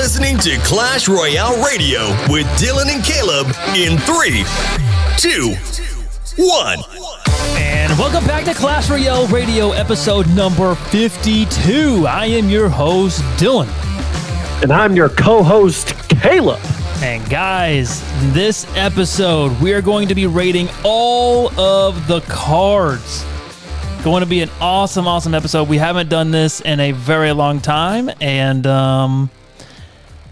listening to Clash Royale Radio with Dylan and Caleb in 3, 2, 1. And welcome back to Clash Royale Radio episode number 52. I am your host, Dylan. And I'm your co-host, Caleb. And guys, this episode, we are going to be rating all of the cards. Going to be an awesome episode. We haven't done this in a very long time. And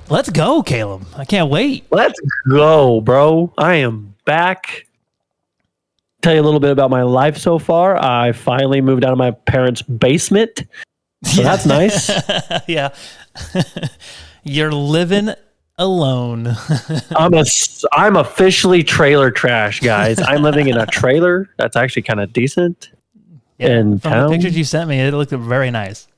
let's go, Caleb. I can't wait. Let's go, bro. I am back. Tell you a little bit about my life so far. I finally moved out of my parents' basement. So that's nice. Yeah. You're living alone. I'm officially trailer trash, guys. I'm living in a trailer that's actually kind of decent. Yeah, in from town. the pictures you sent me, it looked very nice.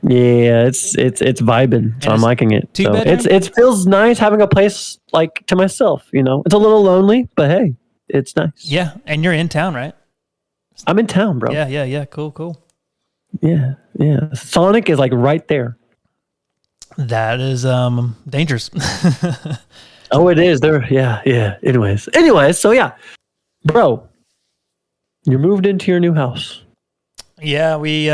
Yeah, it's vibing, so I'm liking it. So it feels nice having a place like to myself. You know, it's a little lonely, but hey, it's nice. Yeah, and you're in town, right? I'm in town, bro. Yeah. Cool. Yeah. Sonic is like right there. That is dangerous. Oh, it is. There. Yeah. Anyways, so yeah, bro, you moved into your new house. Yeah, we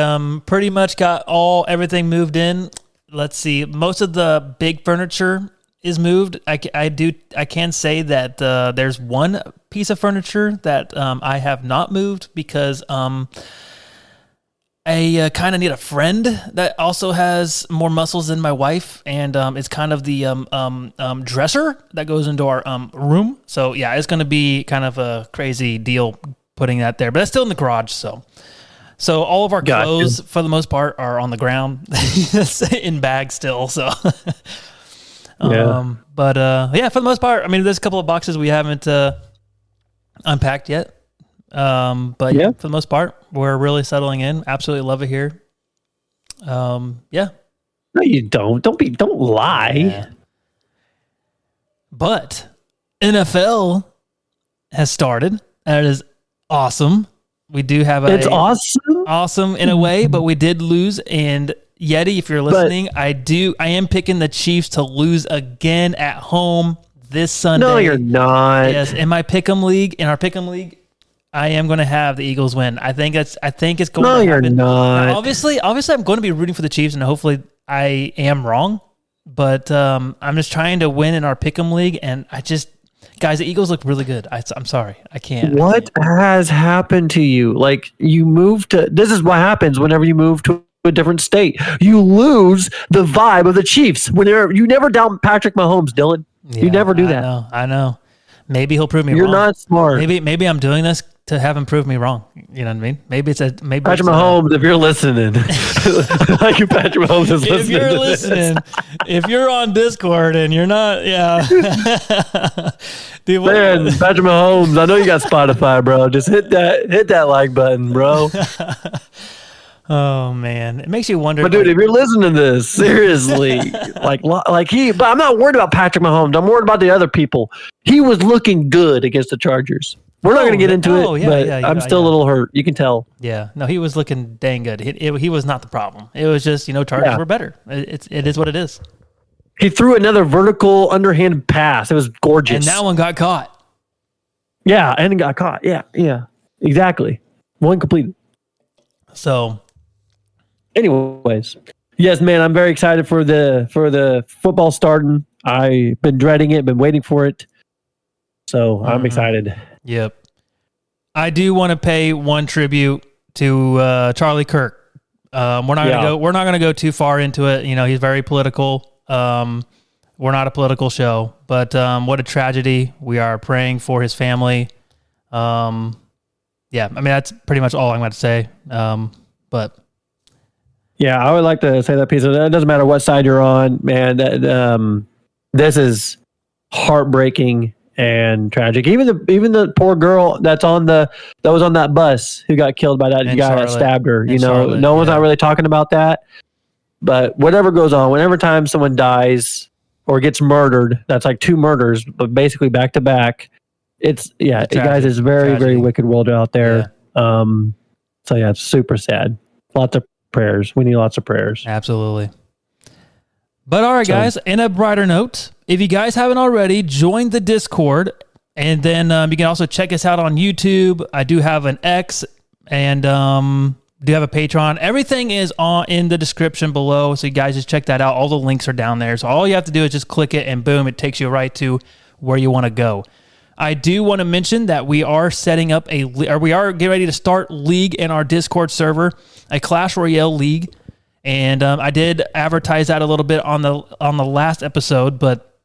pretty much got everything moved in. Let's see. Most of the big furniture is moved. I can say that there's one piece of furniture that I have not moved because I kind of need a friend that also has more muscles than my wife, and it's kind of the dresser that goes into our room. So yeah, it's going to be kind of a crazy deal putting that there, but it's still in the garage. So all of our clothes, for the most part, are on the ground in bags still. So, yeah. But for the most part, I mean, there's a couple of boxes we haven't unpacked yet. But yeah, for the most part, we're really settling in. Absolutely love it here. Yeah. No, you don't. Don't lie. Yeah. But NFL has started, and it is awesome. We do have It's awesome in a way, but we did lose. And Yeti, if you're listening, I am picking the Chiefs to lose again at home this Sunday. No, you're not. Yes, in our Pick'em league, I am going to have the Eagles win. I think it's going to happen. No, you're not. Now, obviously, I'm going to be rooting for the Chiefs, and hopefully, I am wrong. But I'm just trying to win in our Pick'em league, and guys, the Eagles look really good. I'm sorry. I can't. What has happened to you? Like, you moved to... This is what happens whenever you move to a different state. You lose the vibe of the Chiefs. You never doubt Patrick Mahomes, Dylan. Yeah, you never do that. I know. Maybe he'll prove me wrong. You're not smart. Maybe I'm doing this to have him prove me wrong. You know what I mean? Maybe Patrick Mahomes, if you're listening. Like Patrick Mahomes is listening. If you're listening, if you're on Discord and you're not, yeah. Dude, man, Patrick Mahomes, I know you got Spotify, bro. Just hit that like button, bro. Oh man, it makes you wonder. But dude, if you're listening to this, seriously, but I'm not worried about Patrick Mahomes. I'm worried about the other people. He was looking good against the Chargers. We're not going to get into it, but I'm still a little hurt. You can tell. Yeah, no, he was looking dang good. He was not the problem. It was just Chargers were better. It is what it is. He threw another vertical underhand pass. It was gorgeous. And that one got caught. Yeah, and it got caught. Yeah, exactly. One completed. So, anyways, yes, man, I'm very excited for the football starting. I've been dreading it, been waiting for it. So I'm excited. Yep. I do want to pay one tribute to Charlie Kirk. We're not going to go too far into it. He's very political. We're not a political show, but what a tragedy. We are praying for his family. Yeah, I mean, that's pretty much all I'm going to say. But yeah, I would like to say that piece. It doesn't matter what side you're on, man. This is heartbreaking and tragic. Even the poor girl that was on that bus who got killed by that guy that stabbed her. No one's not really talking about that. But whatever goes on, whenever time someone dies or gets murdered, that's like two murders, but basically back to back. Guys, it's very, very wicked world out there. Yeah. So yeah, it's super sad. Lots of prayers. We need lots of prayers. Absolutely. But all right, guys, in a brighter note, if you guys haven't already, join the Discord, and then you can also check us out on YouTube. I do have an X, and do have a Patreon. Everything is in the description below, so you guys just check that out. All the links are down there. So all you have to do is just click it, and boom, it takes you right to where you want to go. I do want to mention that we are setting up we are getting ready to start League in our Discord server, a Clash Royale League. And I did advertise that a little bit on the last episode, but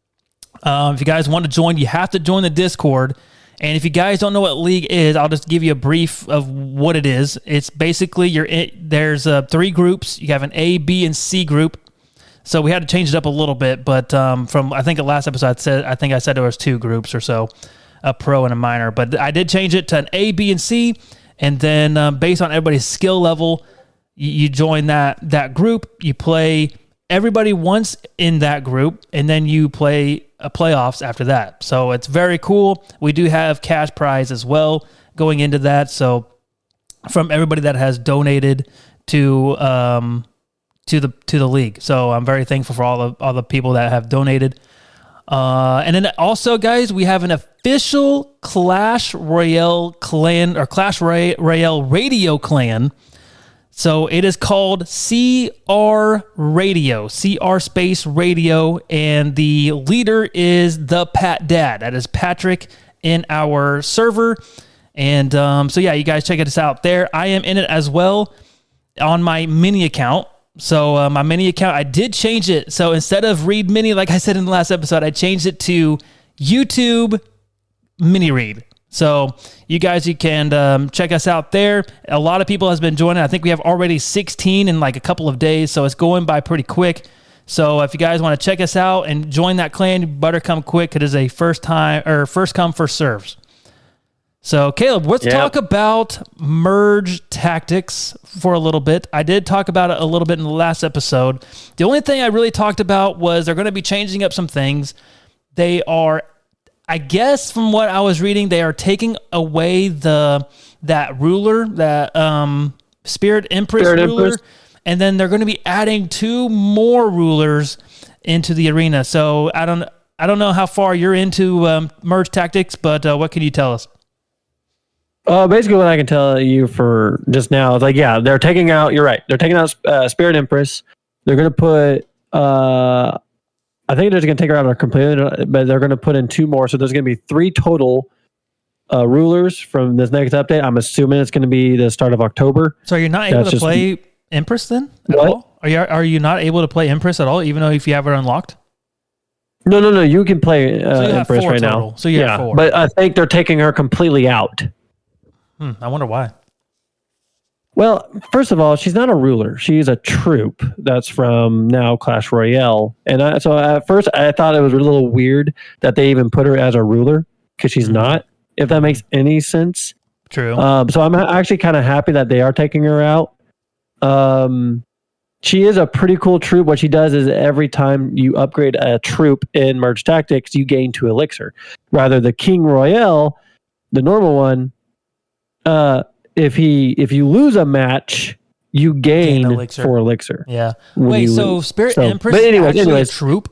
if you guys want to join, you have to join the Discord. And if you guys don't know what League is, I'll just give you a brief of what it is. It's basically there's 3 groups. You have an A, B, and C group. So we had to change it up a little bit, but from I think the last episode I said there was 2 groups or so, a pro and a minor. But I did change it to an A, B, and C, and then based on everybody's skill level, you join that group. You play everybody once in that group, and then you play playoffs after that. So it's very cool. We do have cash prize as well going into that. So from everybody that has donated to the league. So I'm very thankful for all the people that have donated. And then also, guys, we have an official Clash Royale clan or Clash Royale Radio clan. So it is called CR Radio, CR Space Radio, and the leader is the Pat Dad. That is Patrick in our server. And so yeah, you guys check us out there. I am in it as well on my mini account. So my mini account, I did change it. So instead of Read Mini, like I said in the last episode, I changed it to YouTube Mini Read. So you guys, you can check us out there. A lot of people has been joining. I think we have already 16 in like a couple of days, so it's going by pretty quick. So if you guys want to check us out and join that clan, you better come quick. It is a first come, first serves. So Caleb, let's talk about merge tactics for a little bit. I did talk about it a little bit in the last episode. The only thing I really talked about was they're going to be changing up some things. They are, I guess from what I was reading, they are taking away that ruler, that Spirit Empress ruler, and then they're going to be adding 2 more rulers into the arena. So I don't know how far you're into merge tactics, but what can you tell us? Basically, what I can tell you for just now is like, yeah, they're taking out. You're right. They're taking out Spirit Empress. They're going to put. I think they're just going to take her out completely, but they're going to put in 2 more. So there's going to be 3 total rulers from this next update. I'm assuming it's going to be the start of October. So you're not able to play Empress then at all? Are you not able to play Empress at all, even though if you have her unlocked? No. You can play Empress right total. Now. So you have 4. But I think they're taking her completely out. I wonder why. Well, first of all, she's not a ruler. She's a troop that's from now Clash Royale. And so at first, I thought it was a little weird that they even put her as a ruler because she's not, if that makes any sense. True. So I'm actually kind of happy that they are taking her out. She is a pretty cool troop. What she does is every time you upgrade a troop in Merge Tactics, you gain 2 elixir. Rather, the King Royale, the normal one, if you lose a match, you gain 4 elixir. Yeah. Wait, so Spirit Empress is actually a troop?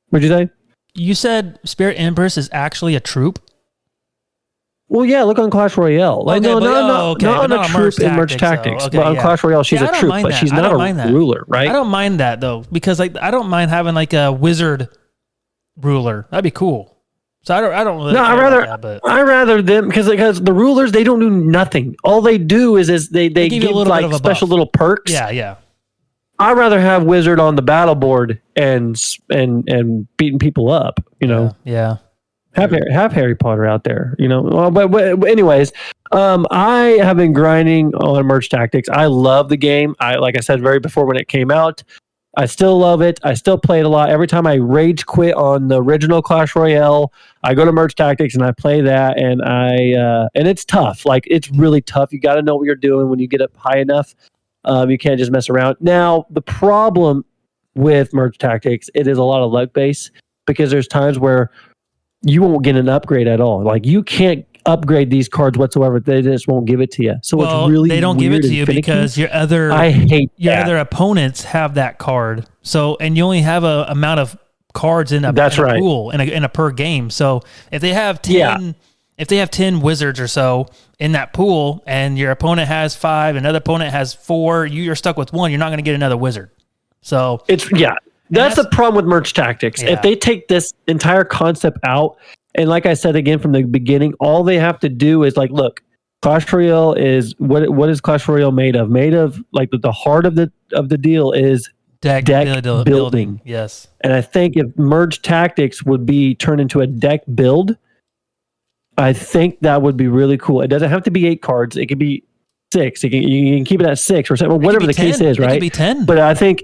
What'd you say? You said Spirit Empress is actually a troop? Well, yeah, look on Clash Royale. Like, not a troop in Merge Tactics. But on Clash Royale, she's a troop, but she's not a ruler, right? I don't mind that, though, because like I don't mind having like a wizard ruler. That'd be cool. So I don't really. No, I rather them because the rulers, they don't do nothing. All they do is they give like special little perks. Yeah. I'd rather have wizard on the battle board and beating people up. You know. Yeah. Have Harry Potter out there. You know. Well, but anyways, I have been grinding on Merge Tactics. I love the game. Like I said before when it came out. I still love it. I still play it a lot. Every time I rage quit on the original Clash Royale, I go to Merge Tactics and I play that, and and it's tough. Like, it's really tough. You got to know what you're doing when you get up high enough. You can't just mess around. Now, the problem with Merge Tactics, it is a lot of luck based because there's times where you won't get an upgrade at all. Like, you can't upgrade these cards whatsoever. They just won't give it to you. So it's really they don't give it to you because your other other opponents have that card. So and you only have a amount of cards in a pool in a per game. So if they have 10 if they have 10 wizards or so in that pool and your opponent has 5, another opponent has 4, you're stuck with 1, you're not going to get another wizard. So that's the problem with merge tactics. If they take this entire concept out, and like I said again from the beginning, all they have to do is like, look, Clash Royale is what is Clash Royale made of? Made of like the heart of the deal is deck building. Yes. And I think if merge tactics would be turned into a deck build, I think that would be really cool. It doesn't have to be 8 cards. It could be 6. You can keep it at 6 or 7, whatever the case is, right? It could be 10. But I think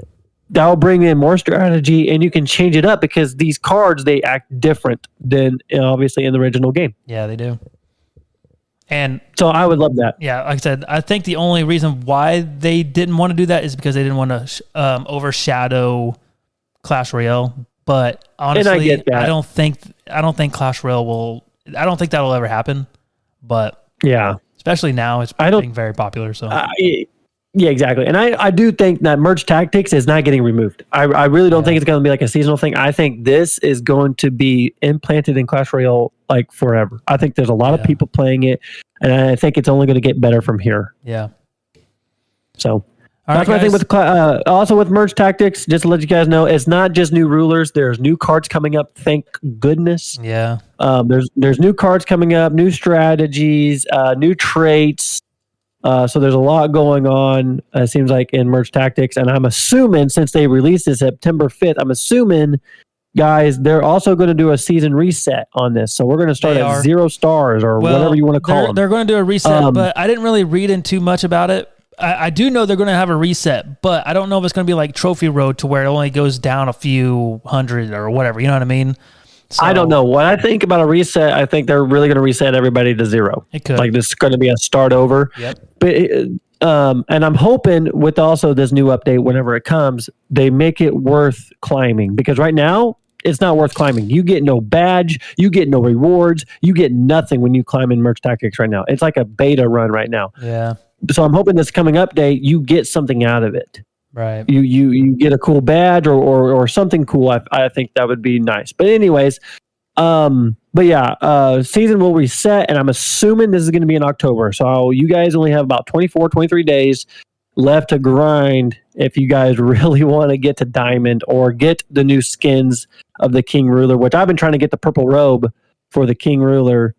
that will bring in more strategy, and you can change it up because these cards, they act different than obviously in the original game. Yeah, they do. And so I would love that. Yeah, like I said, I think the only reason why they didn't want to do that is because they didn't want to overshadow Clash Royale. But honestly, and I get that. I don't think Clash Royale will. I don't think that'll ever happen. But yeah, especially now, it's being very popular. So yeah, exactly. And I do think that merge tactics is not getting removed. I really don't think it's going to be like a seasonal thing. I think this is going to be implanted in Clash Royale like forever. I think there's a lot of people playing it, and I think it's only going to get better from here. Yeah. So that's what I think with also with merge tactics. Just to let you guys know, it's not just new rulers. There's new cards coming up. Thank goodness. Yeah. There's new cards coming up, new strategies, new traits. So there's a lot going on, it seems like, in merge tactics. And I'm assuming, since they released it September 5th, I'm assuming, guys, they're also going to do a season reset on this. So we're going to start at 0 stars or whatever you want to call them. They're going to do a reset, but I didn't really read in too much about it. I do know they're going to have a reset, but I don't know if it's going to be like Trophy Road to where it only goes down a few hundred or whatever. You know what I mean? So, I don't know. When I think about a reset, I think they're really going to reset everybody to 0. It could. Like this is going to be a start over. Yep. But and I'm hoping with also this new update, whenever it comes, they make it worth climbing, because right now it's not worth climbing. You get no badge, you get no rewards, you get nothing when you climb in merge tactics right now. It's like a beta run right now. Yeah. So I'm hoping this coming update, you get something out of it. Right. You get a cool badge or something cool. I think that would be nice. But anyways, but yeah, season will reset, and I'm assuming this is going to be in October. So you guys only have about 23 days left to grind if you guys really want to get to Diamond or get the new skins of the King Ruler, which I've been trying to get the purple robe for the King Ruler,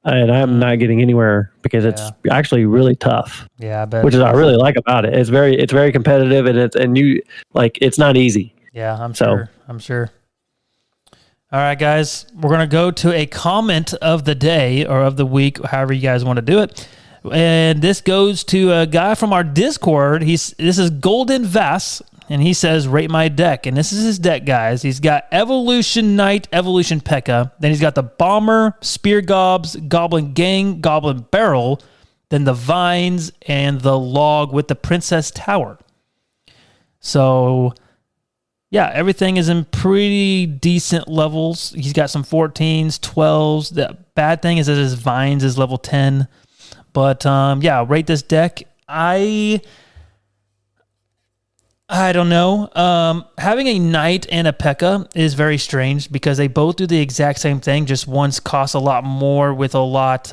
and I'm not getting anywhere because it's actually really tough. Yeah, I bet. Which is what I really like about it. It's very competitive, and it's not easy. Yeah, I'm sure. All right, guys, we're going to go to a comment of the day or of the week, however you guys want to do it. And this goes to a guy from our Discord. This is Golden Vass, and he says, rate my deck. And this is his deck, guys. He's got Evolution Knight, Evolution P.E.K.K.A. Then he's got the Bomber, Spear Gobs, Goblin Gang, Goblin Barrel, then the Vines, and the Log with the Princess Tower. So yeah, everything is in pretty decent levels. He's got some 14s, 12s. The bad thing is that his Vines is level 10. But yeah, rate this deck. I don't know. Having a Knight and a P.E.K.K.A. is very strange because they both do the exact same thing. Just one's costs a lot more with a lot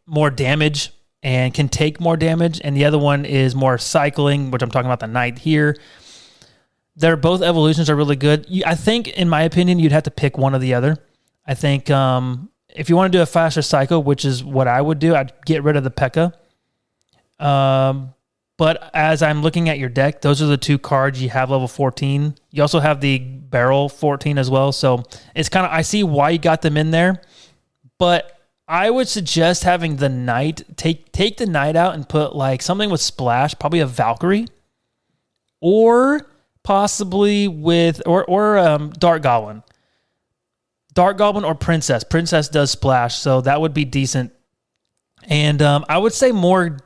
more damage and can take more damage, and the other one is more cycling, which I'm talking about the Knight here. They're both evolutions are really good. I think, in my opinion, you'd have to pick one or the other. I think if you want to do a faster cycle, which is what I would do, I'd get rid of the P.E.K.K.A. But as I'm looking at your deck, those are the 2 cards you have level 14. You also have the Barrel 14 as well. So it's kind of, I see why you got them in there, but I would suggest having the Knight, take the Knight out and put like something with splash, probably a Valkyrie, or possibly with, or Dark Goblin. Dark Goblin or Princess. Princess does splash, so that would be decent. And I would say more,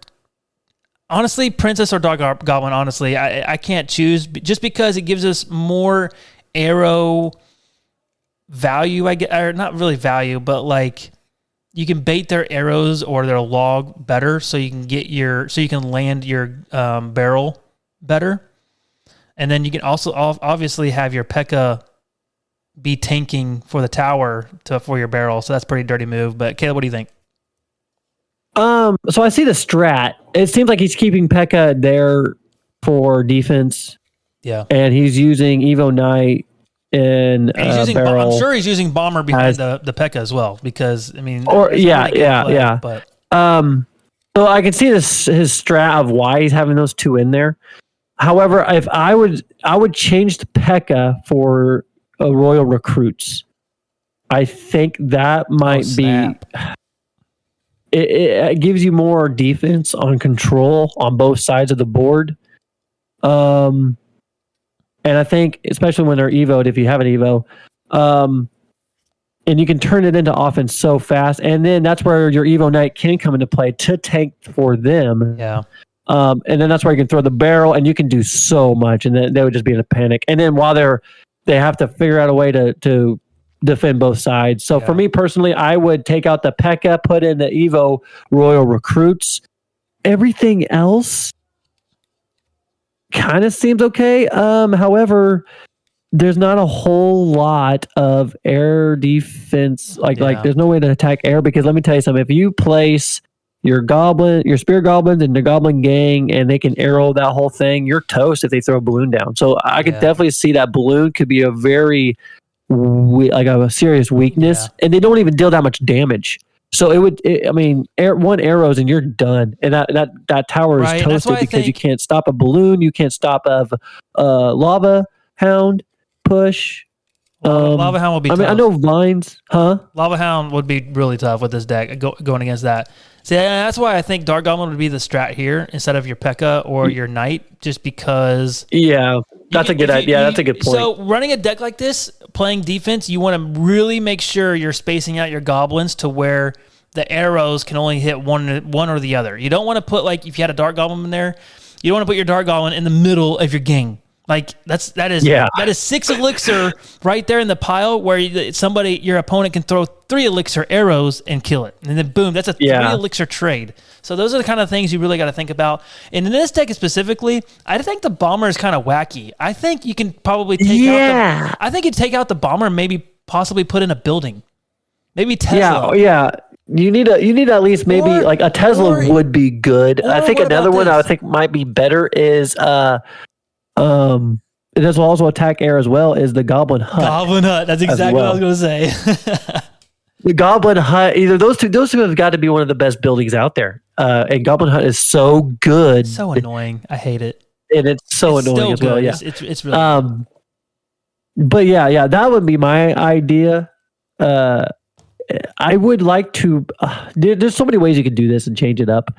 honestly, Princess or Dark Goblin, honestly. I can't choose just because it gives us more arrow value, I get, or not really value, but like you can bait their arrows or their log better, so you can land your barrel better, and then you can also obviously have your P.E.K.K.A. be tanking for the tower for your barrel. So that's a pretty dirty move. But Caleb, what do you think? So I see the strat. It seems like he's keeping P.E.K.K.A. there for defense. Yeah, and he's using Evo Knight in barrel. I'm sure he's using Bomber behind the P.E.K.K.A. as well, because I mean, But so I can see his strat of why he's having those two in there. However, if I would change the P.E.K.K.A. for Royal Recruits. I think that might be. It gives you more defense on control on both sides of the board. And I think, especially when they're evoed, if you have an evo, and you can turn it into offense so fast, and then that's where your Evo Knight can come into play to tank for them. Yeah. And then that's where you can throw the barrel, and you can do so much, and then they would just be in a panic. And then while they have to figure out a way to defend both sides. So for me personally, I would take out the P.E.K.K.A., put in the Evo Royal Recruits. Everything else kind of seems okay. However, there's not a whole lot of air defense. Like there's no way to attack air, because let me tell you something. If you place your spear goblins and the goblin gang, and they can arrow that whole thing, you're toast if they throw a balloon down. So I could definitely see that balloon could be a very a serious weakness, and they don't even deal that much damage. So one arrows and you're done, and that tower is toasted because you can't stop a balloon, you can't stop a lava hound push. Lava Hound will be tough. I know vines, Lava Hound would be really tough with this deck going against that. See, that's why I think Dark Goblin would be the strat here instead of your P.E.K.K.A. or your Knight, just because. Yeah, that's a good idea. That's a good point. So running a deck like this, playing defense, you want to really make sure you're spacing out your goblins to where the arrows can only hit one or the other. You don't want to put, like, if you had a Dark Goblin in there, you don't want to put your Dark Goblin in the middle of your gang. Like that is 6 elixir right there in the pile where your opponent can throw 3 elixir arrows and kill it, and then boom, that's a 3 elixir trade. So those are the kind of things you really got to think about. And in this deck specifically, I think the bomber is kind of wacky. I think you can probably take out. I think you take out the bomber and maybe possibly put in a building, maybe Tesla. Yeah. You need at least maybe like a Tesla would be good. I think another one I would think might be better is it does also attack air as well, is the Goblin Hut. That's exactly what I was going to say. The Goblin Hut, either those two have got to be one of the best buildings out there. And Goblin Hut is so good. So annoying. I hate it. And it's annoying as well. Yeah. It's really good. But yeah, that would be my idea. I would like to. There's so many ways you could do this and change it up.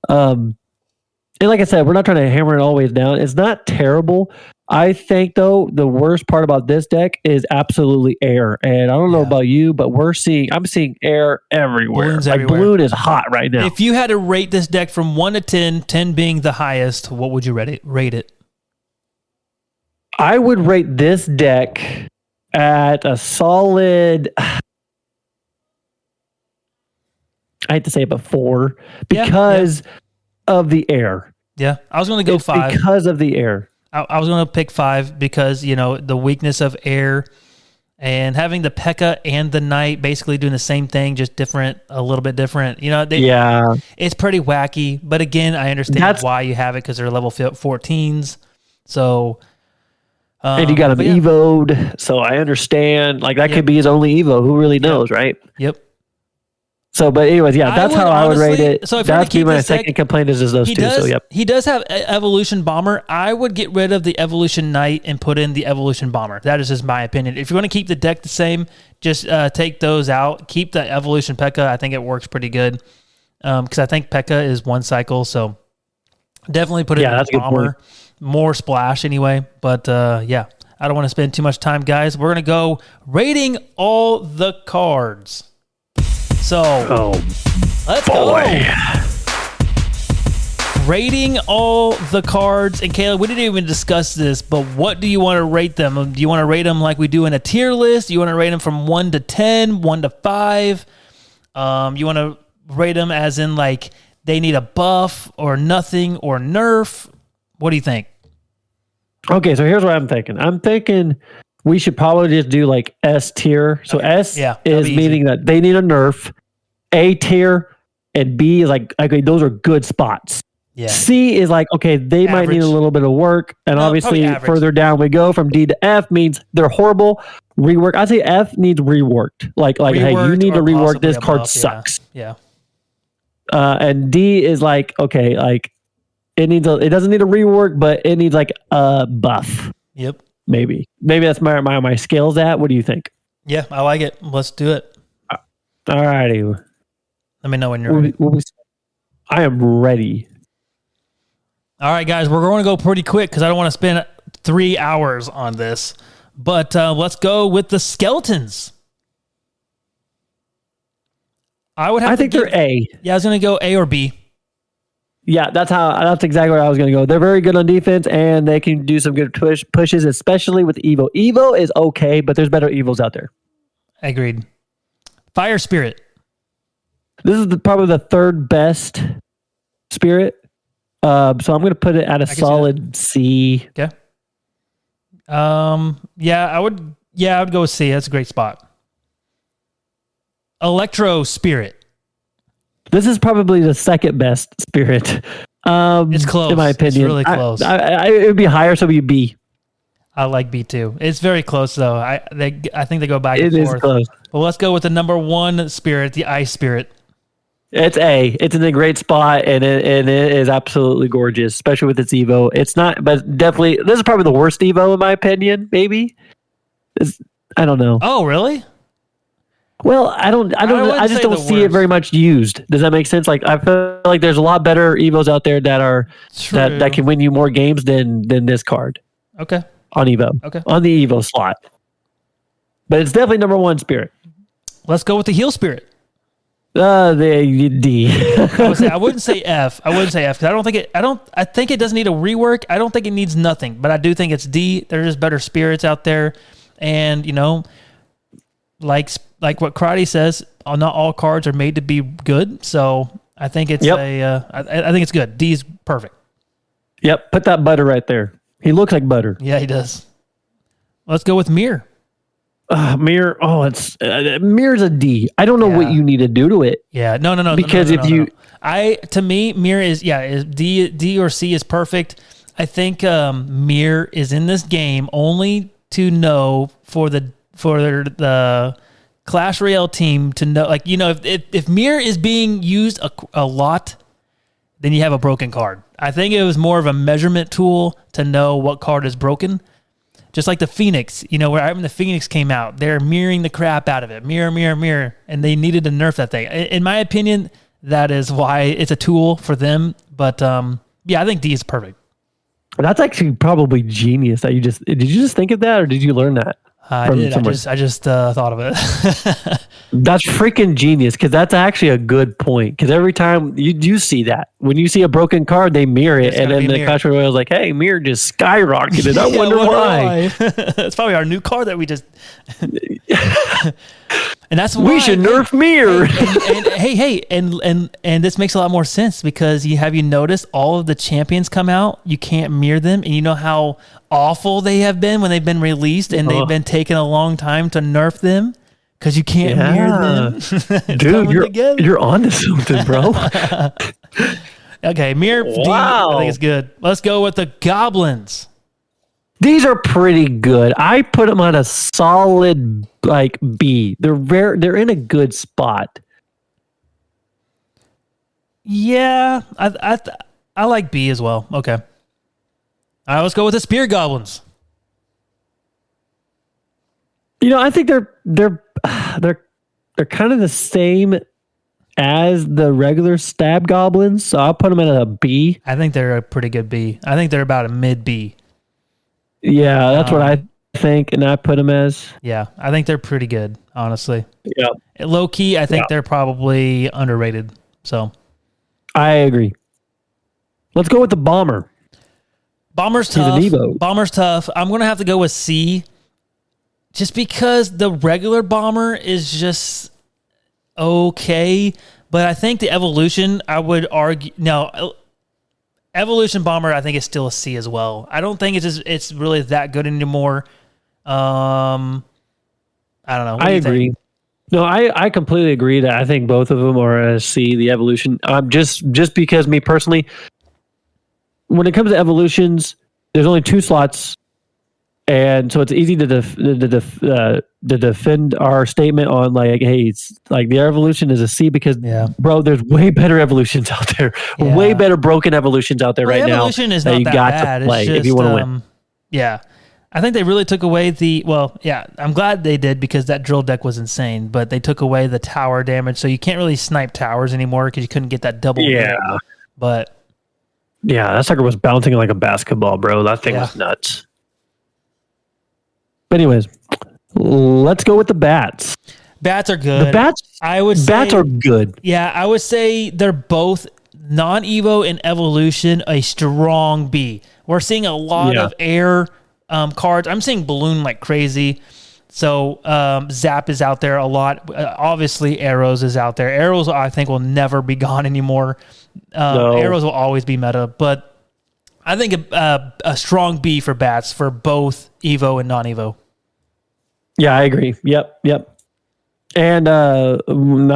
And like I said, we're not trying to hammer it always down. It's not terrible. I think, though, the worst part about this deck is absolutely air. And I don't know about you, but I'm seeing air everywhere. Balloons everywhere. Balloon is hot right now. If you had to rate this deck from 1 to 10, 10 being the highest, what would you rate it? I would rate this deck at a solid. I hate to say it, but 4 because of the air. Yeah, I was going to go 5 because of the air. I was going to pick 5 because the weakness of air and having the P.E.K.K.A. and the Knight basically doing the same thing, just a little bit different. It's pretty wacky. But again, I understand why you have it because they're level 14s. So. And you got him evoed, so I understand. Like that could be his only evo. Who really knows, right? Yep. So, but anyways, that's how I would rate it. So that's my second complaint is those two. So, yep. He does have Evolution Bomber. I would get rid of the Evolution Knight and put in the Evolution Bomber. That is just my opinion. If you're going to keep the deck the same, just take those out. Keep the Evolution P.E.K.K.A. I think it works pretty good because I think P.E.K.K.A. is 1 cycle. So, definitely put it in the Bomber. More splash anyway. But, I don't want to spend too much time, guys. We're going to go rating all the cards. So, let's go. rating all the cards, and Caleb, we didn't even discuss this, but what do you want to rate them? Do you want to rate them like we do in a tier list? Do you want to rate them from 1 to 10, 1 to 5? You want to rate them as in like they need a buff or nothing or nerf? What do you think? Okay, so here's what I'm thinking. I'm thinking we should probably just do like S tier. So okay. S is meaning that they need a nerf. A tier and B is like, okay, those are good spots. Yeah. C is like, okay, they might need a little bit of work. And obviously further down we go from D to F means they're horrible. Rework. I'd say F needs reworked. Like, hey, you need to rework. This card sucks. Yeah. And D is like, okay, like it doesn't need a rework, but it needs like a buff. Yep. Maybe that's my skills at. What do you think? Yeah, I like it. Let's do it. All righty. Let me know when you're ready. I am ready. All right, guys, we're going to go pretty quick because I don't want to spend 3 hours on this. But let's go with the skeletons. I think they're A. Yeah, I was going to go A or B. Yeah, that's exactly where I was going to go. They're very good on defense, and they can do some good pushes, especially with Evo. Evo is okay, but there's better Evos out there. Agreed. Fire Spirit. This is probably the third best Spirit. So I'm going to put it at a solid C. Okay. I would go with C. That's a great spot. Electro Spirit. This is probably the second best Spirit. It's close. In my opinion. It's really close. It would be higher, so it would be B. I like B too. It's very close though. I think they go back and forth. It is close. Well, let's go with the number 1 Spirit, the Ice Spirit. It's A. It's in a great spot, and it is absolutely gorgeous, especially with its Evo. It's not, but definitely, this is probably the worst Evo in my opinion. Maybe. I don't know. Oh, really? Well, I just don't see it very much used. Does that make sense? Like, I feel like there's a lot better Evos out there that are that can win you more games than this card. Okay. On Evo. Okay. On the Evo slot. But it's definitely number 1 Spirit. Let's go with the Heal Spirit. The D. I wouldn't say F. Because I think it doesn't need a rework. I don't think it needs nothing, but I do think it's D. There's just better spirits out there. And, like what Karate says, not all cards are made to be good. So I think it's I think it's good. D is perfect. Yep. Put that butter right there. He looks like butter. Yeah, he does. Let's go with Mirror. Mirror. Oh, it's Mirror's a D. I don't know what you need to do to it. Yeah, no. Because to me, Mirror is D or C is perfect. I think Mirror is in this game only to know for the Clash Royale team to know, like, if Mirror is being used a lot, then you have a broken card. I think it was more of a measurement tool to know what card is broken. Just like the Phoenix, when the Phoenix came out, they're mirroring the crap out of it. Mirror. And they needed to nerf that thing. In my opinion, that is why it's a tool for them. But I think D is perfect. That's actually probably genius. Did you just think of that, or did you learn that? I did. I just thought of it. That's freaking genius, because that's actually a good point. Because every time you do see that, when you see a broken card, they mirror it, and then the Clash Royale is like, "Hey, mirror just skyrocketed." I wonder why. That's probably our new card that we just. And that's why we should nerf mirror. And this makes a lot more sense, because have you noticed all of the champions come out? You can't mirror them, and you know how awful they have been when they've been released, and they've been taking a long time to nerf them because you can't mirror them. Dude, you're onto something, bro. Okay, mirror. Wow. I think it's good. Let's go with the goblins. These are pretty good. I put them on a solid B. They're in a good spot. Yeah, I like B as well. Okay. All right, let's go with the spear goblins. I think they're kind of the same as the regular stab goblins, so I'll put them at a B. I think they're a pretty good B. I think they're about a mid B. Yeah, that's what I think, and I put them as. Yeah, I think they're pretty good, honestly. Yeah. Low key, I think they're probably underrated. So, I agree. Let's go with the Bomber. Bomber's tough. Bomber's tough. I'm going to have to go with C just because the regular Bomber is just okay. But I think the Evolution, I would argue... No, Evolution Bomber, I think, is still a C as well. I don't think it's really that good anymore. I don't know. I agree. No, I completely agree that I think both of them are a C, the Evolution. Just because me personally... When it comes to evolutions, there's only 2 slots, and so it's easy to defend our statement on like, hey, it's like the evolution is a C because, bro, there's way better evolutions out there, way better broken evolutions out there right now. Evolution is not that bad. To play it's just, if you want to win. Yeah, I think they really took away I'm glad they did because that drill deck was insane, but they took away the tower damage, so you can't really snipe towers anymore because you couldn't get that double. Yeah, hit. But. Yeah, that sucker was bouncing like a basketball, bro. That thing was nuts. But anyways, let's go with the bats. Bats are good. Bats are good. Yeah, I would say they're both non-Evo and Evolution a strong B. We're seeing a lot of air cards. I'm seeing Balloon like crazy. So Zap is out there a lot. Obviously, Arrows is out there. Arrows, I think, will never be gone anymore. No. Arrows will always be meta. But I think a strong B for bats for both Evo and non-Evo. Yeah, I agree. Yep. And now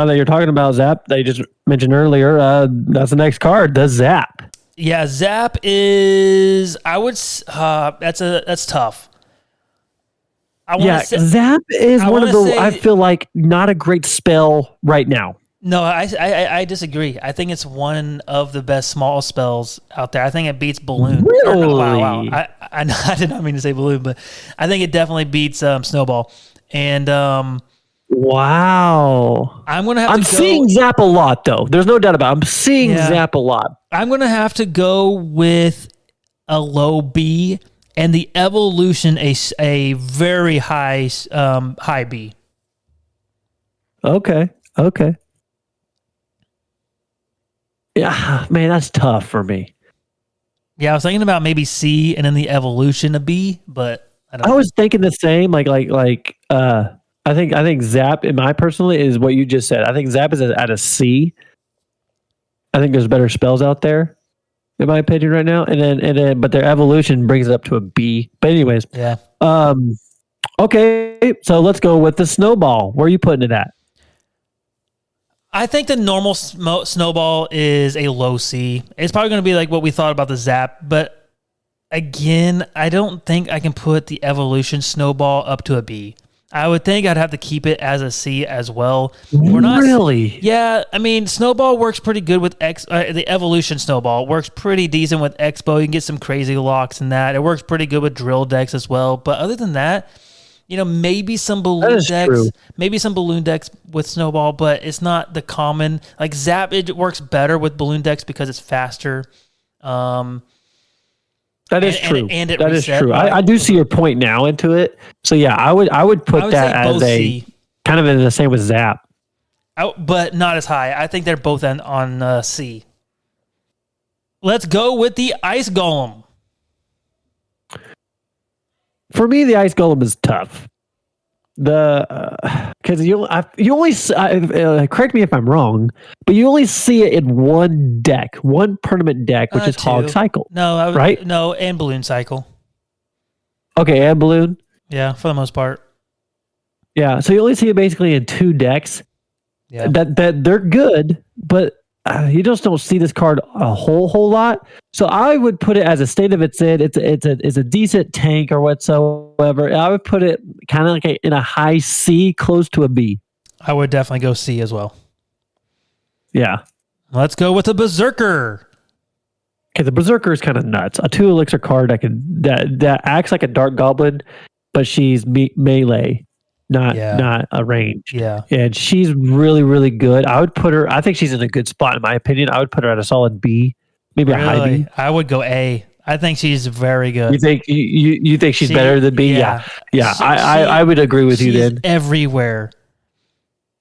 that you're talking about Zap, that you just mentioned earlier, that's the next card, the Zap. Yeah, Zap is... that's tough. Zap is one of the... I feel like not a great spell right now. No, I disagree. I think it's one of the best small spells out there. I think it beats Balloon. Really? Wow. I did not mean to say Balloon, but I think it definitely beats Snowball. And wow, I'm seeing Zap a lot, though. There's no doubt about it. I'm seeing Zap a lot. I'm going to have to go with a low B. And the Evolution, a very high B. Okay. Yeah, man, that's tough for me. Yeah, I was thinking about maybe C and then the Evolution a B, but I was thinking the same. I think Zap, in my personally, is what you just said. I think Zap is at a C. I think there's better spells out there, in my opinion, right now. And then, but their Evolution brings it up to a B. But anyways, yeah. Okay, so let's go with the Snowball. Where are you putting it at? I think the normal Snowball is a low C. It's probably going to be like what we thought about the Zap, but again, I don't think I can put the Evolution Snowball up to a B. I would think I'd have to keep it as a C as well. We're not really. Yeah, I mean, Snowball works pretty good with the Evolution Snowball works pretty decent with Expo. You can get some crazy locks in that. It works pretty good with drill decks as well. But other than that, maybe some balloon decks with Snowball, but it's not the common. Like Zap, it works better with balloon decks because it's faster. That is true. And that is true. I do see your point now into it. So yeah, I would put that as a C. Kind of in the same with Zap, but not as high. I think they're both on C. Let's go with the Ice Golem. For me, the Ice Golem is tough. Because you only correct me if I'm wrong, but you only see it in one permanent deck, which is Hog Cycle. No, right? No, and Balloon Cycle. Okay, and Balloon. Yeah, for the most part. Yeah, so you only see it basically in 2 decks. Yeah, that they're good, but you just don't see this card a whole lot. So I would put it as a state of its in. It's a decent tank or whatsoever. I would put it kind of like in a high C, close to a B. I would definitely go C as well. Yeah. Let's go with the Berserker. Okay, the Berserker is kind of nuts. A 2 elixir card that acts like a Dark Goblin, but she's melee. Not a range. Yeah. And she's really, really good. I would put her, I think she's in a good spot in my opinion. I would put her at a solid B, maybe a high B. I would go A. I think she's very good. You think she's better than B? Yeah. I would agree with you then. Everywhere.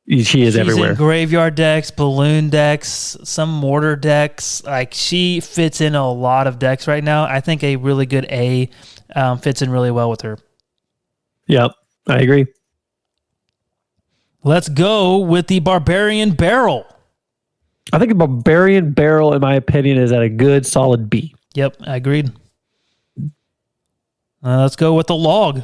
She is everywhere. In graveyard decks, balloon decks, some mortar decks. Like, she fits in a lot of decks right now. I think a really good A fits in really well with her. Yep, I agree. Let's go with the Barbarian Barrel. I think the Barbarian Barrel, in my opinion, is at a good, solid B. Yep, I agreed. Let's go with the Log.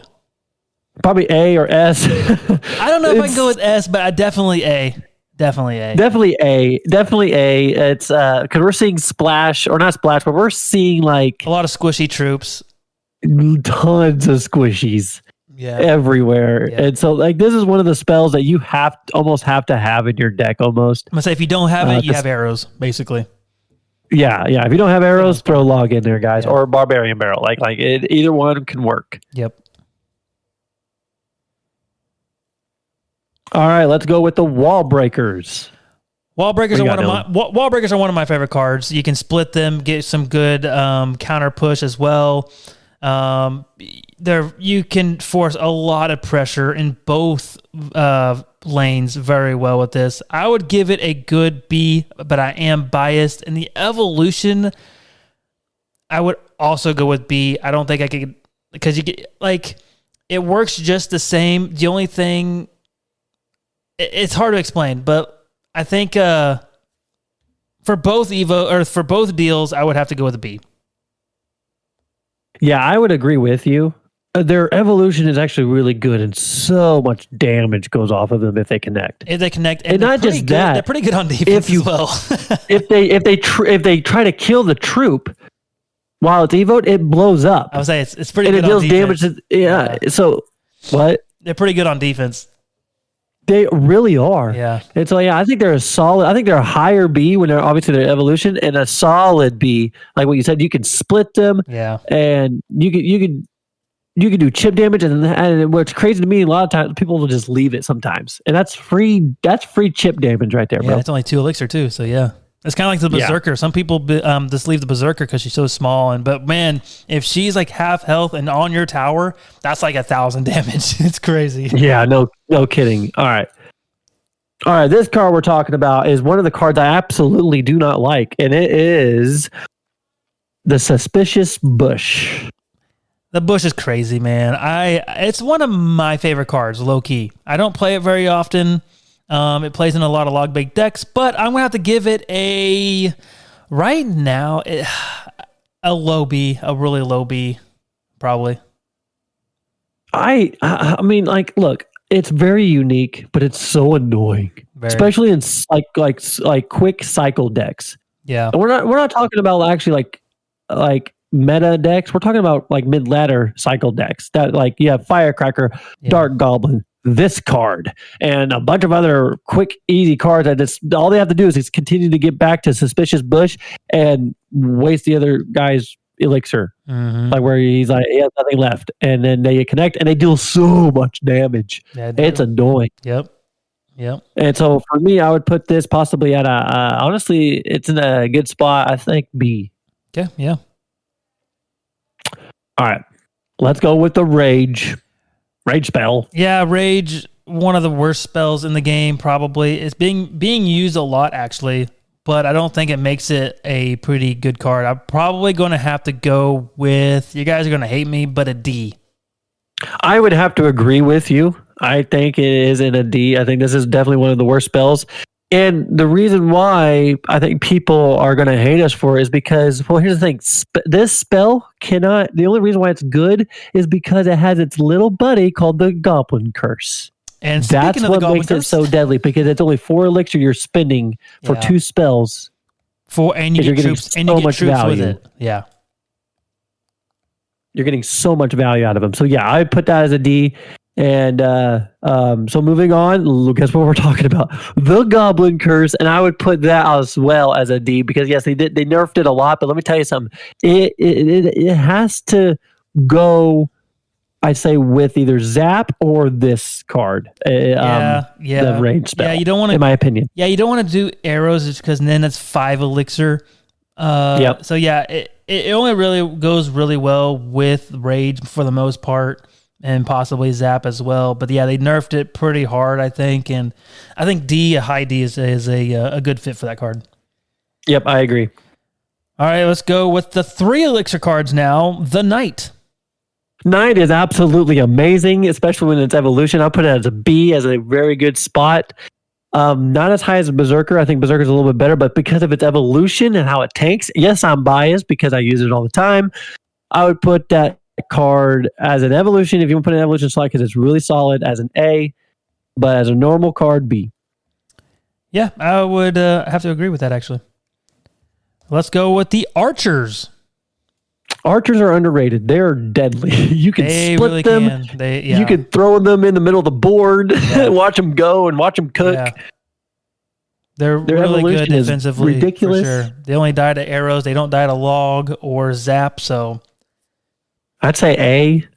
Probably A or S. I don't know if I can go with S, but I definitely A. Definitely A. Definitely A. Definitely A. It's because we're seeing splash, or not splash, but we're seeing like a lot of squishy troops. Tons of squishies. Yeah. Everywhere. Yeah. And so like this is one of the spells that you almost have to have in your deck almost. I'm gonna say if you don't have it, you have arrows, basically. Yeah. If you don't have arrows, throw Log in there, guys. Yeah. Or Barbarian Barrel. Like either one can work. Yep. All right, let's go with the Wall Breakers. Wall Breakers are one of my favorite cards. You can split them, get some good counter push as well. You can force a lot of pressure in both lanes very well with this. I would give it a good B, but I am biased. In the evolution, I would also go with B. I don't think I could, because you get like it works just the same. The only thing, it's hard to explain, but I think for both deals, I would have to go with a B. Yeah, I would agree with you. Their evolution is actually really good, and so much damage goes off of them if they connect. And not just that, they're pretty good on defense as well. if they try to kill the troop while it's evoed, it blows up. I would say it's pretty and good. It deals on damage. Yeah. So what? They're pretty good on defense. They really are. Yeah. And so I think they're a solid. I think they're a higher B when they're obviously their evolution, and a solid B. Like what you said, you can split them. Yeah. And you could do chip damage, and what's crazy to me, a lot of times people will just leave it sometimes, and that's free. That's free chip damage right there, bro. Yeah, it's only 2 elixir too, so yeah, it's kind of like the Berserker. Yeah. Some people just leave the Berserker because she's so small, but man, if she's like half health and on your tower, that's like 1,000 damage. It's crazy. Yeah, no kidding. All right. This card we're talking about is one of the cards I absolutely do not like, and it is the Suspicious Bush. The Bush is crazy, man. It's one of my favorite cards, low key. I don't play it very often. It plays in a lot of log bake decks, but I'm gonna have to give it a low B, a really low B, probably. I mean, like, look, it's very unique, but it's so annoying, especially in like quick cycle decks. Yeah, and we're not talking about actually like meta decks. We're talking about like mid-ladder cycle decks that like you have Firecracker, Dark Goblin, this card, and a bunch of other quick, easy cards that all they have to do is continue to get back to Suspicious Bush and waste the other guy's elixir. Mm-hmm. Like where he has nothing left, and then they connect and they deal so much damage. Yeah, it's annoying. Yep. And so for me, I would put this possibly at honestly, it's in a good spot. I think B. Okay. Yeah. All right, let's go with the Rage spell. Yeah, Rage, one of the worst spells in the game, probably. It's being used a lot, actually, but I don't think it makes it a pretty good card. I'm probably going to have to go with, you guys are going to hate me, but a D. I would have to agree with you. I think it is in a D. I think this is definitely one of the worst spells. And the reason why I think people are going to hate us for it is because, well, here's the thing. This spell the only reason why it's good is because it has its little buddy called the Goblin Curse. And that's what makes it so deadly, because it's only 4 elixir you're spending for 2 spells. And you get troops, and you get troops with it. Yeah. You're getting so much value out of them. So yeah, I would put that as a D. And so moving on, guess what we're talking about? The Goblin Curse, and I would put that as well as a D, because yes, they nerfed it a lot, but let me tell you something. It has to go, I'd say, with either Zap or this card. The Rage spell. Yeah, you don't want to, in my opinion. Yeah, you don't want to do arrows just because then it's 5 elixir. Yep. So yeah, it only really goes really well with Rage for the most part. and possibly Zap as well. But yeah, they nerfed it pretty hard, I think. And I think a high D is a good fit for that card. Yep, I agree. All right, let's go with the 3 elixir cards now. The Knight. Knight is absolutely amazing, especially when it's evolution. I'll put it as a B, as a very good spot. Not as high as Berserker. I think Berserker's a little bit better, but because of its evolution and how it tanks, yes, I'm biased because I use it all the time. I would put that card as an evolution, if you want to put an evolution slot, because it's really solid, as an A, but as a normal card, B. Yeah, I would have to agree with that, actually. Let's go with the Archers. Archers are underrated. They're deadly. You can split really them. You could throw them in the middle of the board, watch them go, and watch them cook. Yeah. Their really good defensively. Ridiculous. For sure. They only die to arrows. They don't die to log or zap. So I'd say A.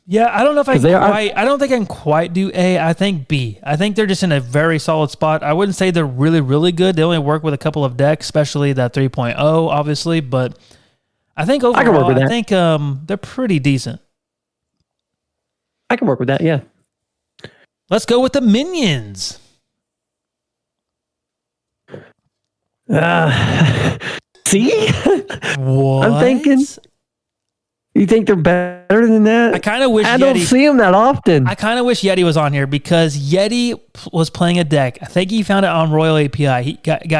Yeah, I don't know if I don't think I can quite do A. I think B. I think they're just in a very solid spot. I wouldn't say they're really, really good. They only work with a couple of decks, especially that 3.0, obviously. But I think overall, I can work with that. I think they're pretty decent. I can work with that, yeah. Let's go with the Minions. See? What? I'm thinking... You think they're better than that? I kind of wish I don't see them that often. I kind of wish Yeti was on here because Yeti was playing a deck. I think he found it on Royal API.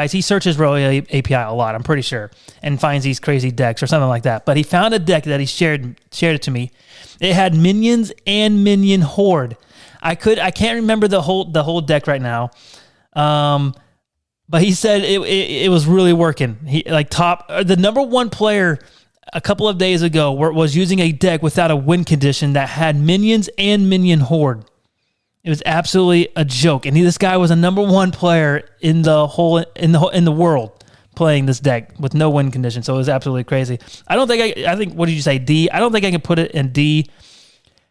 He searches Royal API a lot, I'm pretty sure, and finds these crazy decks or something like that. But he found a deck that he shared it to me. It had Minions and Minion Horde. I can't remember the whole deck right now. But he said it was really working. The number one player a couple of days ago was using a deck without a win condition that had Minions and Minion Horde. It was absolutely a joke, and this guy was a number one player in the world playing this deck with no win condition. So it was absolutely crazy. I think what did you say, D? I don't think I can put it in D.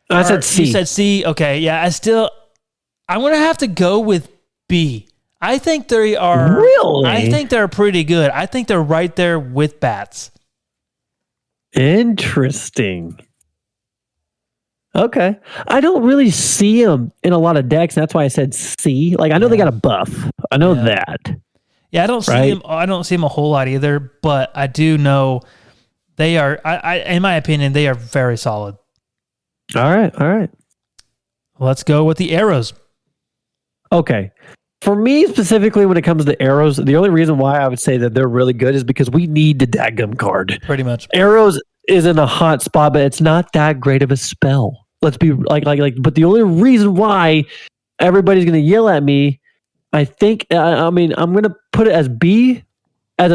I said C. You said C. Okay, yeah. I'm gonna have to go with B. I think they are. Really? I think they're pretty good. I think they're right there with Bats. Interesting. Okay. I don't really see them in a lot of decks. That's why I said C. I know they got a buff. I know that. Yeah, I don't see them. I don't see them a whole lot either, but I do know they are, in my opinion, they are very solid. All right. Let's go with the Arrows. Okay. For me, specifically, when it comes to arrows, the only reason why I would say that they're really good is because we need the dadgum card. Pretty much. Arrows is in a hot spot, but it's not that great of a spell. Let's be but the only reason why everybody's going to yell at me, I think, I'm going to put it as B, as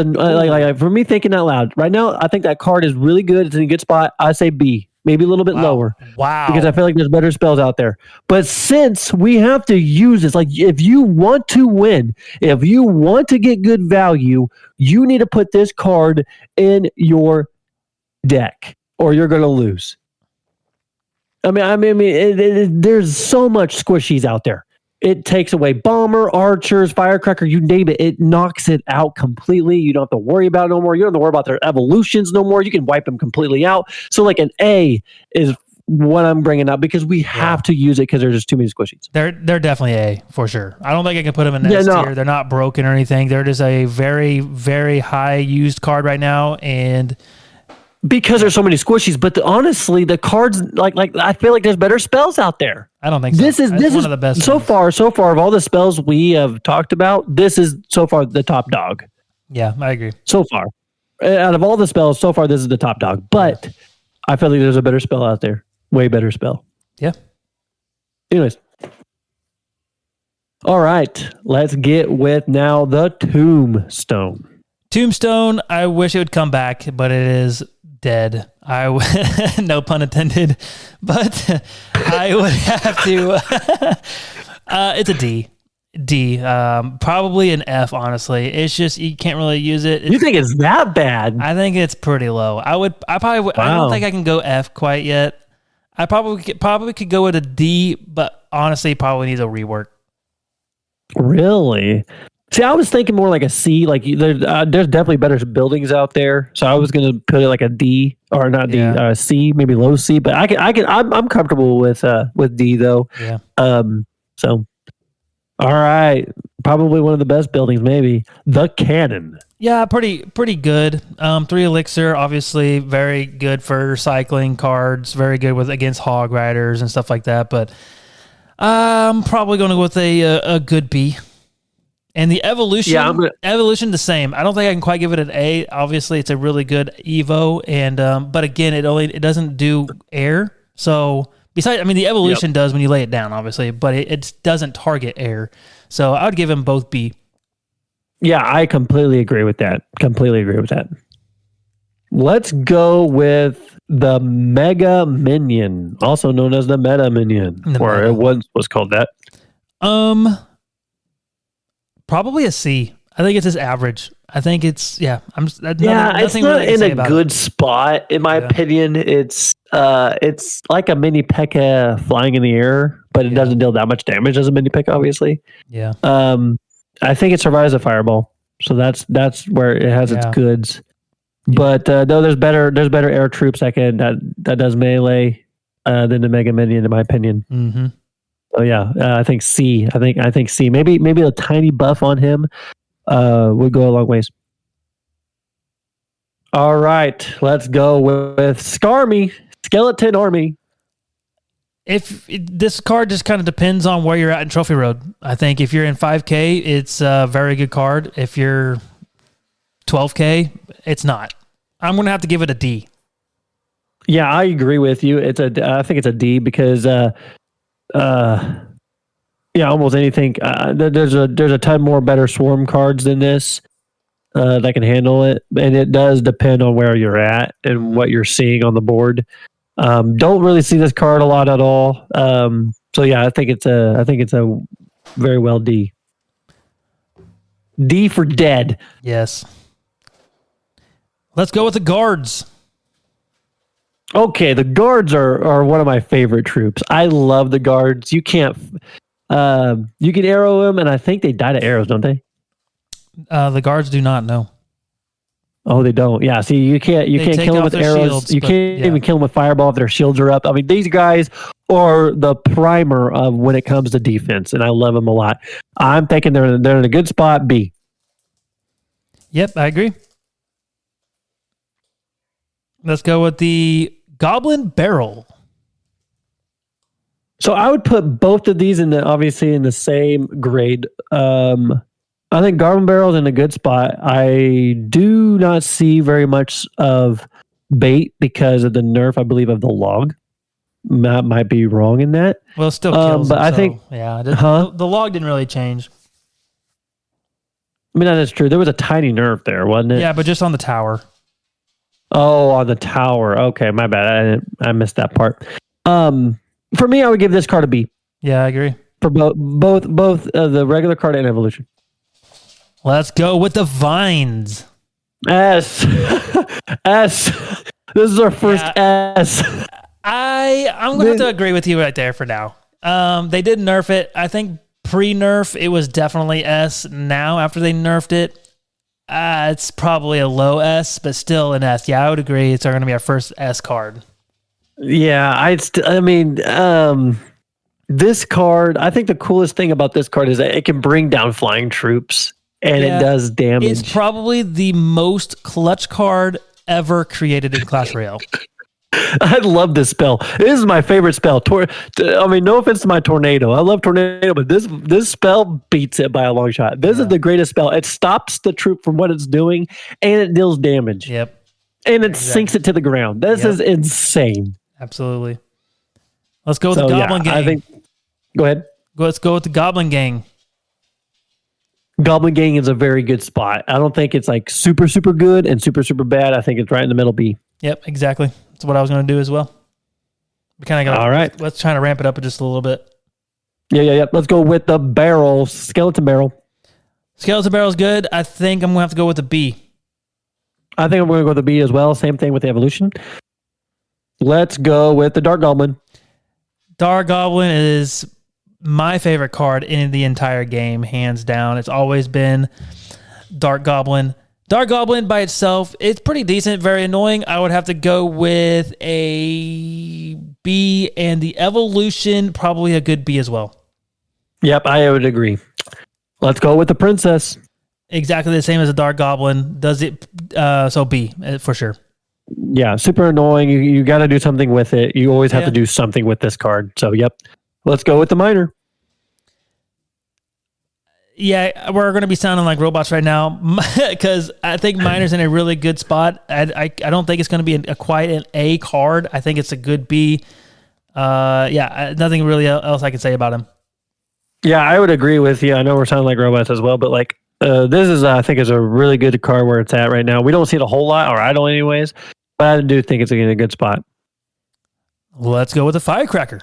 for me thinking out loud. Right now, I think that card is really good. It's in a good spot. I say B. Maybe a little bit lower. Wow. Because I feel like there's better spells out there. But since we have to use this, if you want to win, if you want to get good value, you need to put this card in your deck or you're going to lose. There's so much squishies out there. It takes away Bomber, Archers, Firecracker, you name it. It knocks it out completely. You don't have to worry about it no more. You don't have to worry about their evolutions no more. You can wipe them completely out. So an A is what I'm bringing up because we have to use it because there's just too many squishies. They're definitely A for sure. I don't think I can put them in S tier. They're not broken or anything. They're just a very, very high used card right now. And because there's so many squishies, but honestly, the cards I feel like there's better spells out there. I don't think so. This is one of the best so far of all the spells we have talked about. This is so far the top dog. Yeah, I agree. So far, out of all the spells so far, this is the top dog. But I feel like there's a better spell out there, way better spell. Yeah. Anyways, all right, let's get with now the Tombstone. Tombstone. I wish it would come back, but it is dead. No pun intended, but I would have to. It's a D. Probably an F. Honestly, it's just you can't really use it. You think it's that bad? I think it's pretty low. I probably. I don't think I can go F quite yet. I probably could go with a D, but honestly, probably needs a rework. Really? See, I was thinking more like a C. Like there's definitely better buildings out there, so I was going to put it like a D or not D, C, maybe low C. But I'm comfortable with D though. Yeah. So, all right, probably one of the best buildings, maybe the Cannon. Yeah, pretty good. 3 elixir, obviously very good for recycling cards. Very good against hog riders and stuff like that. But I'm probably going to go with a good B. And the evolution, evolution the same. I don't think I can quite give it an A. Obviously, it's a really good Evo, and but again, it doesn't do air. So besides, the evolution does when you lay it down, obviously, but it doesn't target air. So I would give them both B. Yeah, I completely agree with that. Let's go with the Mega Minion, also known as the Meta Minion, or it once was called that. Probably a C. I think it's just average. I think it's it's not really in a good spot in my opinion. It's like a mini P.E.K.K.A flying in the air, but it doesn't deal that much damage as a mini P.E.K.K.A, obviously. Yeah. I think it survives a fireball, so that's where it has its goods. Yeah. But no, there's better air troops that does melee than the Mega Minion, in my opinion. Mm-hmm. So yeah, I think C. I think C. Maybe a tiny buff on him would go a long ways. All right, let's go with Skarmy, Skeleton Army. If this card just kind of depends on where you're at in Trophy Road. I think if you're in 5K, it's a very good card. If you're 12K, it's not. I'm going to have to give it a D. Yeah, I agree with you. I think it's a D because almost anything. There's a ton more better swarm cards than this that can handle it, and it does depend on where you're at and what you're seeing on the board. Don't really see this card a lot at all. So yeah, I think it's a very well D. D for dead. Yes. Let's go with the guards. Okay, the guards are one of my favorite troops. I love the guards. You can arrow them, and I think they die to arrows, don't they? The guards do not, no. Oh, they don't. Yeah, see, you can't kill them with arrows. Shields, you can't even kill them with fireball if their shields are up. These guys are the primer of when it comes to defense, and I love them a lot. I'm thinking they're in a good spot. B. Yep, I agree. Let's go with the Goblin Barrel. So I would put both of these in the same grade. I think Goblin Barrel is in a good spot. I do not see very much of bait because of the nerf, I believe, of the log. Might be wrong in that. Well, it still kills but them, I think the log didn't really change. That is true. There was a tiny nerf there, wasn't it? Yeah, but just on the tower. Oh, on the tower. Okay, my bad. I missed that part. For me, I would give this card a B. Yeah, I agree. For both the regular card and evolution. Let's go with the vines. S. S. This is our first S. I'm going to have to agree with you right there for now. They did nerf it. I think pre-nerf, it was definitely S. Now, after they nerfed it, it's probably a low S, but still an S. Yeah, I would agree. It's going to be our first S card. Yeah, this card, I think the coolest thing about this card is that it can bring down flying troops, and it does damage. It's probably the most clutch card ever created in Clash Royale. I love this spell. This is my favorite spell. No offense to my tornado. I love tornado, but this spell beats it by a long shot. This is the greatest spell. It stops the troop from what it's doing, and it deals damage. Yep. And it sinks it to the ground. This is insane. Absolutely. Let's go with the Goblin Gang. Go ahead. Let's go with the Goblin Gang. Goblin Gang is a very good spot. I don't think it's like super, super good and super, super bad. I think it's right in the middle B. Yep, exactly. That's what I was going to do as well. We kind of got. All right. Let's try to ramp it up just a little bit. Yeah. Let's go with the barrel, skeleton barrel. Skeleton barrel is good. I think I'm going to have to go with the B. I think I'm going to go with the B as well. Same thing with the evolution. Let's go with the Dark Goblin. Dark Goblin is my favorite card in the entire game, hands down. It's always been Dark Goblin. Dark Goblin by itself, it's pretty decent, very annoying. I would have to go with a B, and the evolution, probably a good B as well. Yep, I would agree. Let's go with the princess. Exactly the same as a Dark Goblin. Does it, so B, for sure. Yeah, super annoying. You got to do something with it. You always have to do something with this card. So, yep. Let's go with the miner. Yeah, we're going to be sounding like robots right now because I think Miner's in a really good spot. I don't think it's going to be quite an A card. I think it's a good B. Nothing really else I can say about him. Yeah, I would agree with you. I know we're sounding like robots as well, but like this is, I think, is a really good card where it's at right now. We don't see it a whole lot, or I don't anyways, but I do think it's in a good spot. Let's go with the Firecracker.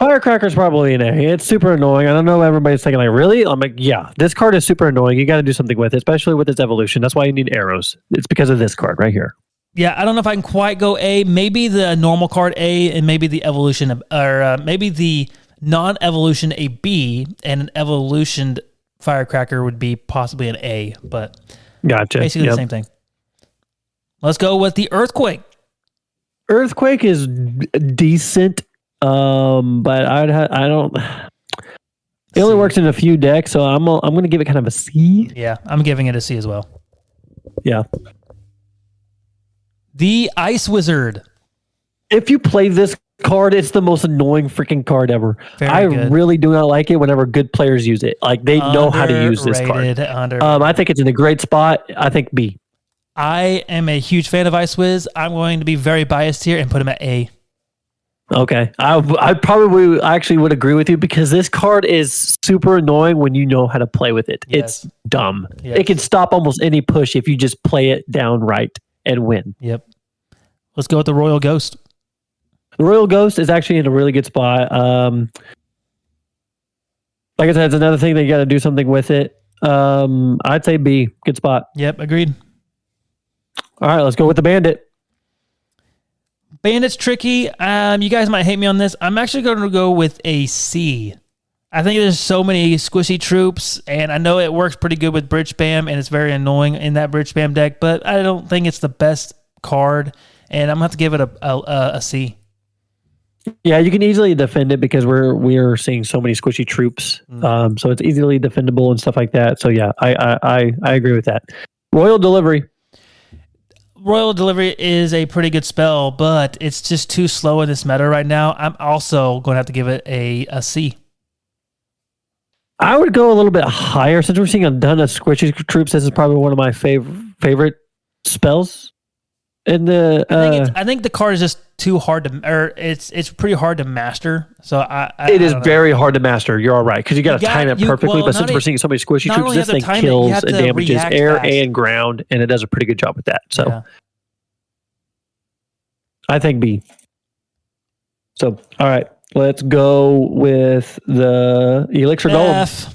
Firecracker's probably an A. It's super annoying. I don't know. Everybody's thinking like, really? I'm like, yeah, this card is super annoying. You got to do something with it, especially with its evolution. That's why you need arrows. It's because of this card right here. Yeah, I don't know if I can quite go A. Maybe the normal card A, and maybe the evolution, or maybe the non-evolution a B, and an evolutioned Firecracker would be possibly an A. But gotcha. Basically the same thing. Let's go with the Earthquake. Earthquake is decent. But I don't. It only works in a few decks, so I'm going to give it kind of a C. Yeah, I'm giving it a C as well. Yeah. The Ice Wizard. If you play this card, it's the most annoying freaking card ever. Very good. Really do not like it whenever good players use it. Like they know how to use this card. I think it's in a great spot. I think B. I am a huge fan of Ice Wiz. I'm going to be very biased here and put him at A. Okay. I probably actually would agree with you because this card is super annoying when you know how to play with it. Yes. It's dumb. Yes. It can stop almost any push if you just play it down right and win. Yep. Let's go with the Royal Ghost. The Royal Ghost is actually in a really good spot. Like I said, it's another thing that you got to do something with it. I'd say B. Good spot. Yep, agreed. All right, let's go with the Bandit. Bandit's tricky. You guys might hate me on this. I'm actually going to go with a C. I think there's so many squishy troops, and I know it works pretty good with Bridge Spam, and it's very annoying in that Bridge Spam deck, but I don't think it's the best card, and I'm going to have to give it a C. Yeah, you can easily defend it because we're seeing so many squishy troops, so it's easily defendable and stuff like that. So yeah, I agree with that. Royal Delivery. Royal Delivery is a pretty good spell, but it's just too slow in this meta right now. I'm also going to have to give it a C. I would go a little bit higher since we're seeing a ton of squishy troops. This is probably one of my favorite spells. In the I think the card is just too hard to, or it's pretty hard to master. So it is very hard to master. You're all right because you got to time it perfectly. But since we're seeing so many squishy troops, this thing kills and damages air and ground, and it does a pretty good job with that. So yeah. I think B. So all right, let's go with the Elixir Golem.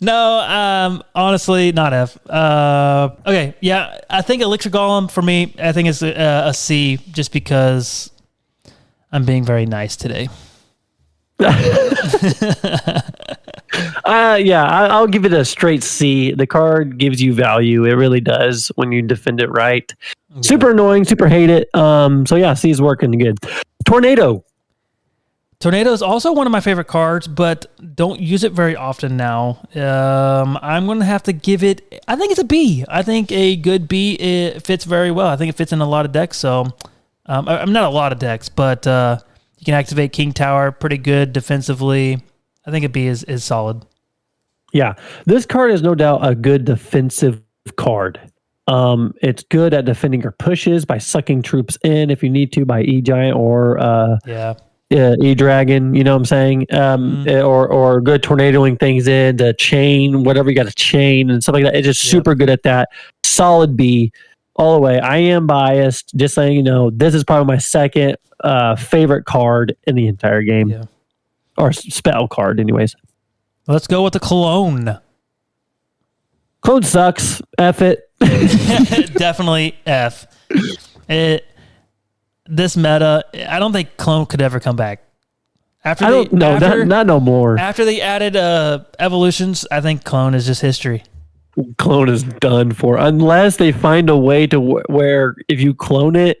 No, honestly, not F. Okay, yeah, I think Elixir Golem for me, I think it's a C just because I'm being very nice today. I'll give it a straight C. The card gives you value. It really does when you defend it right. Yeah. Super annoying, super hate it. So yeah, C is working good. Tornado. Tornado is also one of my favorite cards, but don't use it very often now. I'm going to have to give it, I think it's a B. I think a good B, it fits very well. I think it fits in a lot of decks. So I'm not a lot of decks, but you can activate King Tower pretty good defensively. I think a B is solid. Yeah, this card is no doubt a good defensive card. It's good at defending your pushes by sucking troops in if you need to by E-Giant or E-Dragon, you know what I'm saying? Or good tornadoing things in to chain, whatever you got to chain and stuff like that. It's just super good at that. Solid B all the way. I am biased, just saying, you know, this is probably my second favorite card in the entire game. Yeah. Or spell card, anyways. Let's go with the Clone. Clone sucks. F it. Definitely F. This meta, I don't think Clone could ever come back. After not no more. After they added evolutions, I think clone is just history. Clone is done for unless they find a way to where if you clone it,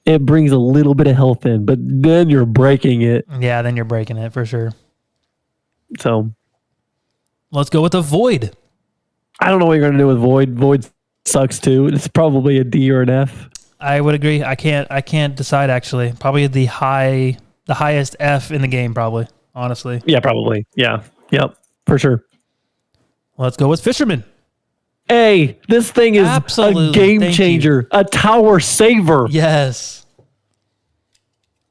it brings a little bit of health in, but then you're breaking it. Yeah, then you're breaking it for sure. So let's go with the Void. I don't know what you're going to do with Void. Void sucks too. It's probably a D or an F. I would agree. I can't decide actually. Probably the highest F in the game, probably, honestly. Yeah, probably. Yeah. Yep. For sure. Let's go with Fisherman. Hey, this thing is Absolutely. a game changer. A tower saver. Yes.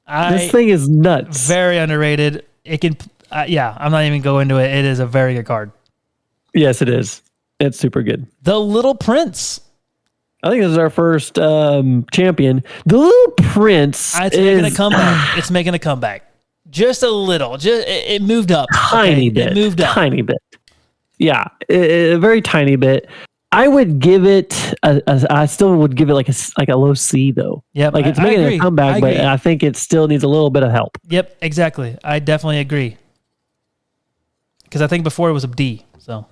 This thing is nuts. Very underrated. It can, I'm not even going into it. It is a very good card. Yes, it is. It's super good. The Little Prince. I think this is our first champion. The Little Prince making a comeback. It's making a comeback. Just a little. It moved up. Tiny bit. It moved up. Tiny bit. Yeah, a very tiny bit. I would give it. I still would give it like a low C though. Yep, like it's making a comeback, but I think it still needs a little bit of help. Yep, exactly. I definitely agree. Because I think before it was a D. So.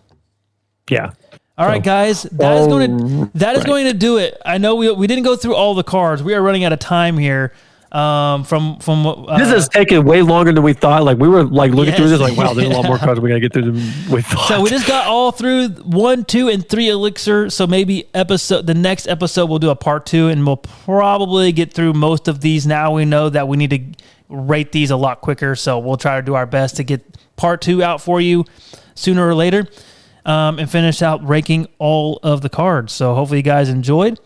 Yeah. All right, guys. That is going to do it. I know we didn't go through all the cards. We are running out of time here. This has taken way longer than we thought. Like we were like looking through this, like wow, there's a lot more cards we gotta get through than we thought. So we just got all through 1, 2, and 3 Elixir. So maybe the next episode we'll do a part 2, and we'll probably get through most of these. Now we know that we need to rate these a lot quicker. So we'll try to do our best to get part 2 out for you sooner or later, and finish out ranking all of the cards. So hopefully you guys enjoyed.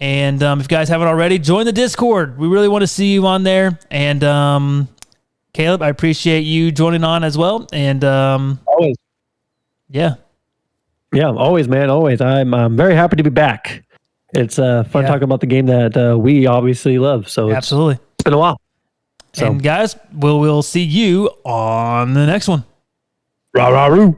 And if you guys haven't already, join the Discord. We really want to see you on there. And Caleb, I appreciate you joining on as well. And always, yeah, always, man, always. I'm very happy to be back. It's fun talking about the game that we obviously love. So absolutely, it's been a while. So. And guys, we'll see you on the next one. Rah rah roo.